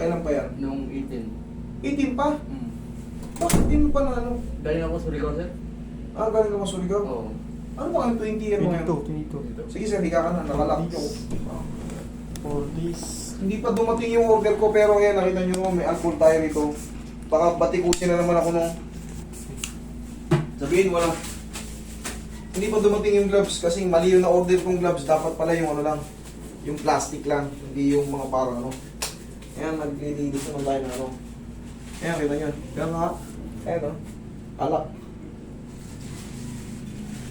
Kailan pa yan? Nung 18. 18 pa? Hmm. Bakit hindi mo pa na ano? Galing ako sa Surigao, sir? Ah, galing ka Surigao? Oo. Ano ba ang 20 year mo ngayon? 22. Sige sir, higa ka na, nakalak yung... For this. Hindi pa dumating yung order ko, pero ngayon nakita nyo naman may alcohol tayo rito. Baka batikusin na naman ako nung... Sabihin wala. Hindi pa dumating yung gloves kasi mali yung na-order kong gloves. Dapat pala yung ano lang, yung plastic lang, hindi yung mga parang ano. Ayan, naglilinis naman tayo ng ano. Ayan, kita nyo. Ayan nga. Ayan o. Alak.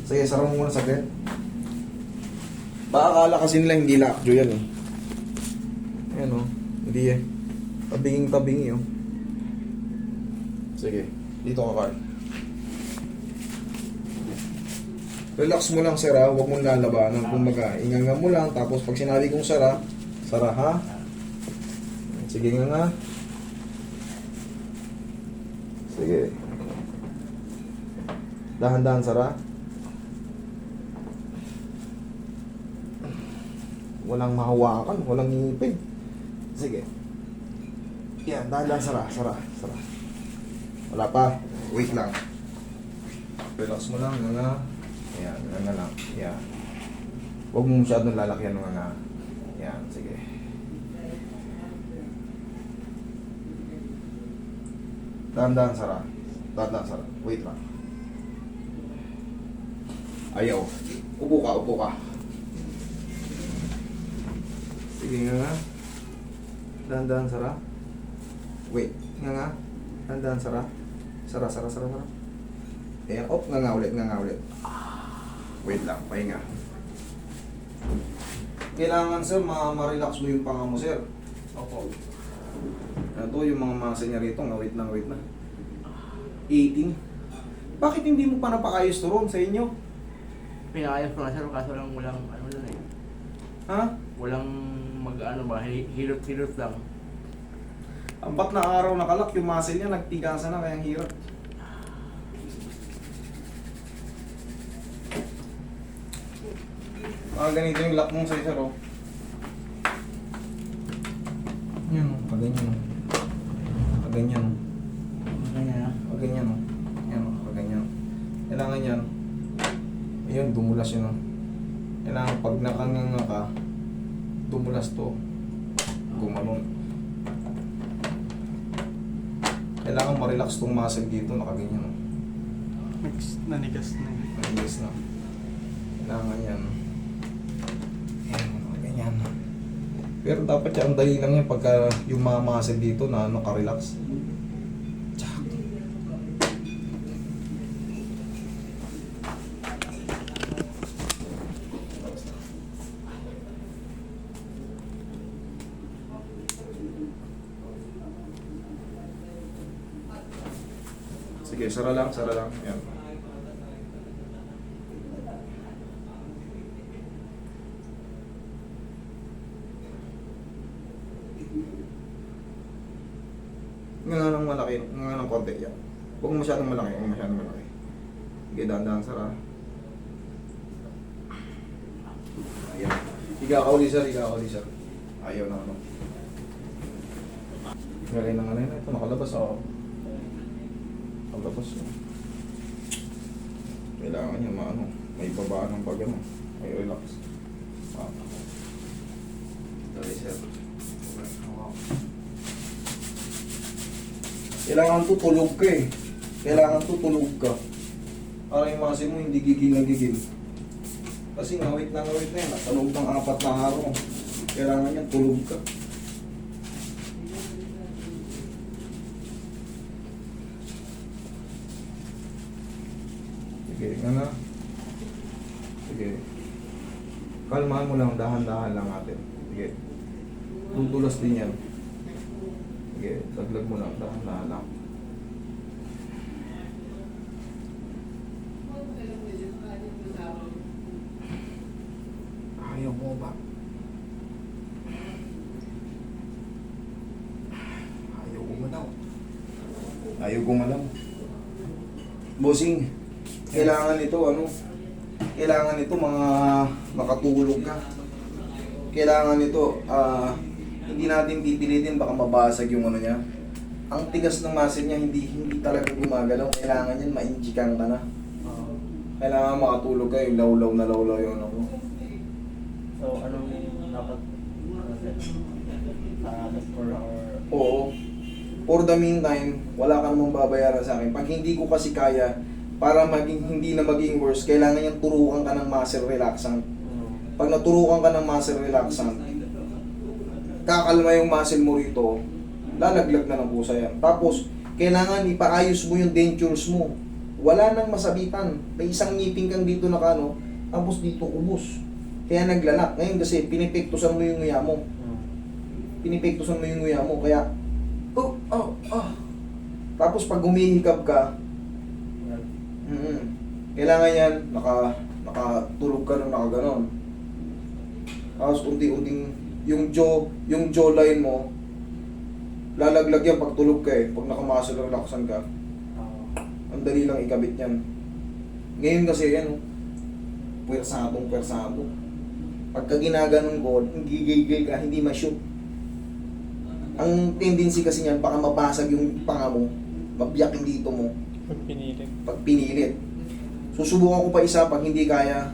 Sige, sarang mo muna saglit. Baka akala kasi nila hindi lockjaw yan eh. Ayan o. Hindi eh. Tabinging-tabingi o. Sige. Dito ka, Carl. Relax mo lang, sir, ha? Huwag mong lalabanan. Kumbaga, inganga mo lang. Tapos pag sinabi kong sara, sara, ha? Sige nga nga. Sige. Dahan-dahan, sara. Walang mahawakan, walang ngipin. Sige. Yan, dahan-dahan, sara, sara, sara. Wala pa. Wait lang. Relax mo lang, nga. Ayan, nga lang. Yan. Huwag mo masyadong lalakyan ng nga. Yan, sige. Dahan-dahan, sara. Dahan-dahan, sara. Wait lang. Ayaw. Upo ka, upo ka. Sige nga. Dahan-dahan, sara. Wait. Nga. Dahan-dahan, sara. Sara, sara, sara, sara. Ayan, op, nga ulit, nga ulit. Wait lang, pahinga. Kailangan sir, ma-relax mo yung panga mo sir. Opo. Ito yung mga masa niya rito, ngawit na, ngawit na. 18. Bakit hindi mo pa napakayos to ron sa inyo? Pinakayos ko na, sir, kaso lang walang ano lang eh. Ha? Walang mag-ano ba, hilot-hilot lang. Ampat na araw nakalak, yung muscle niya nagtigasan na, kaya ang hirap. Ganito yung lock mong sa'yo, sir, oh. Yan, oh. Paganyan, oh. Paganyan, oh. Ganyan na. Paganyan, oh. Yan, oh. Paganyan. Kailangan yan. Ayun, dumulas yun, oh. Kailangan pag nakanganga ka, dumulas to. Gumanon. Kailangan ma-relax tong muscle dito, nakaganyan, oh. Nanigas na. Nanigas na. Kailangan yan. Ganyan. Pero dapat yan, ang dali lang yan pagka yung mga muscle dito na naka-relax. Tsak. Sige, sara lang, sara lang. Yan. Nga ng malaki, nga ng konti yan. Huwag masyadong malaki, huwag masyadong malaki. Sige, dahan-dahan, sara. Ayan. Higa ka uli, sir, higa ka uli, sir. Ayaw na ano. Galing na nga na ito, nakalabas ako. Nakalabas. Kailangan niya maano, may babaan ng pag ano, may relax. Okay, sir. Kailangan tutulog ka eh. Kailangan tutulog ka. Para yung muscle mo hindi gigil na gigil. Kasi ngawit na yan. Nasa loob ng 4 na araw. Kailangan yan tulog ka. Sige, nga na. Sige. Kalmahan mo lang, dahan-dahan lang natin. Sige. Tutulas din yan. Sige, daglag mo lang, dahan-dahan lang. Ayaw mo ba? Ayaw gumalaw. Ayaw gumalaw. Bossing, kailangan ito, ano? Kailangan ito mga makatulog ka. Kailangan ito, hindi natin pipilitin, baka mabasag yung ano niya. Ang tigas ng muscle niya, hindi talaga gumagalaw. Kailangan yan, mainjikan ka na. Oo. Kailangan makatulog ka, yung lawlaw na lawlaw yung ano mo. So, anong dapat? Doctor or... Oo. For the meantime, wala ka namang babayaran sa akin. Pag hindi ko kasi kaya, para hindi na maging worse, kailangan yung turukan ka ng muscle relaxant. Pag naturukan ka ng muscle relaxant, kakalma yung muscle mo rito, lalaglag na ng pusa yan. Tapos, kailangan ipaayos mo yung dentures mo. Wala nang masabitan. May isang ngipin kang dito na kano, tapos dito ubos. Kaya naglalak. Ngayon kasi, pinipektusan mo yung nguya mo. Pinipektusan mo yung nguya mo. Kaya, Tapos pag humihikab ka, kailangan yan, nakatulog ka ng nakaganon. Tapos unti-unting, yung jawline mo, lalaglag yan pag tulog ka eh. Pag nakamuscle relaxan ka, ang dali lang ikabit yan. Ngayon kasi yan, puwersatong. Pagka ginaganon ko, hindi gigil ka, hindi ma-shoot. Ang tendency kasi niyan, baka mabasag yung panga mo, mabiyak yung dito mo, pag pinilit. Susubukan ko pa isa, pag hindi kaya,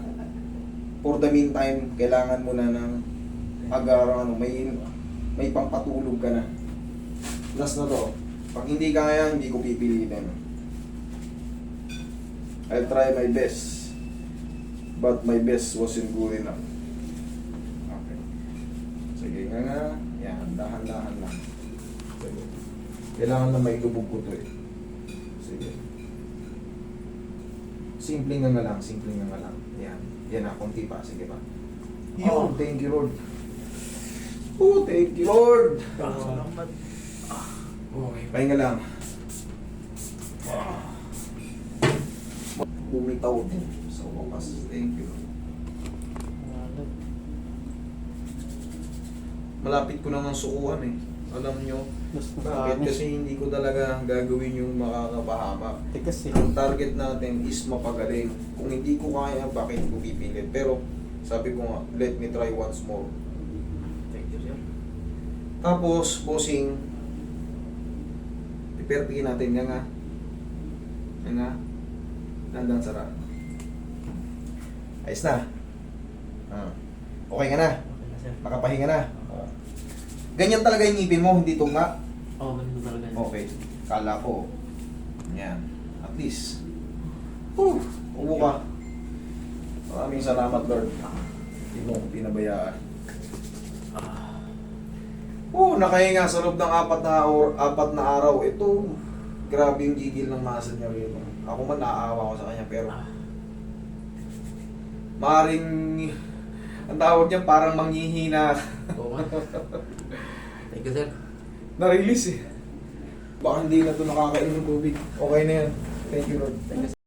for the meantime, kailangan mo na ng may pampatulog ka na. Last na to, pag hindi kaya, hindi ko pipilitin. I'll try my best, but my best wasn't good enough. Okay. Sige nga. Yan, dahan-dahan lang. Sige. Kailangan na may lubog ko to eh. Sige. Simple nga lang. Yan. Yan na, konti pa. Sige pa. Oh, thank you Lord. Oh, thank you Lord. Salamat. Okay, pahinga lang. Bumitaw din. So, wakas. Thank you. Malapit ko nang sukuhan eh. Alam nyo, bakit? Kasi hindi ko talaga gagawin yung makakapahamak. Tigas eh. Ang target natin is mapagaling. Kung hindi ko kaya, bakit ko pipilit? Pero, sabi ko nga, let me try once more. Thank you, sir. Tapos, bossing, ipertikin natin yan nga. Yan nga. Landang sara. Ayos na. Okay ka na. Okay na, sir. Makapahinga na. Ganyan talaga yung ngipin mo, hindi tunga. Oo, ganito talaga. Okay. Kala ko. Yan. At least. Ubo ka. Maraming salamat, Lord. Hindi mo ko pinabayaan. Nakahinga sa loob ng 4 na araw. Ito, grabe yung gigil ng muscle niya rito. Ako man naaawa ko sa kanya, pero maaaring ang tawag niya parang manghihina. Oo nga. Thank you, sir. Na-release eh. Baka hindi na ito nakakainom ng tubig. Okay na yan. Thank you, Lord. Thank you, sir.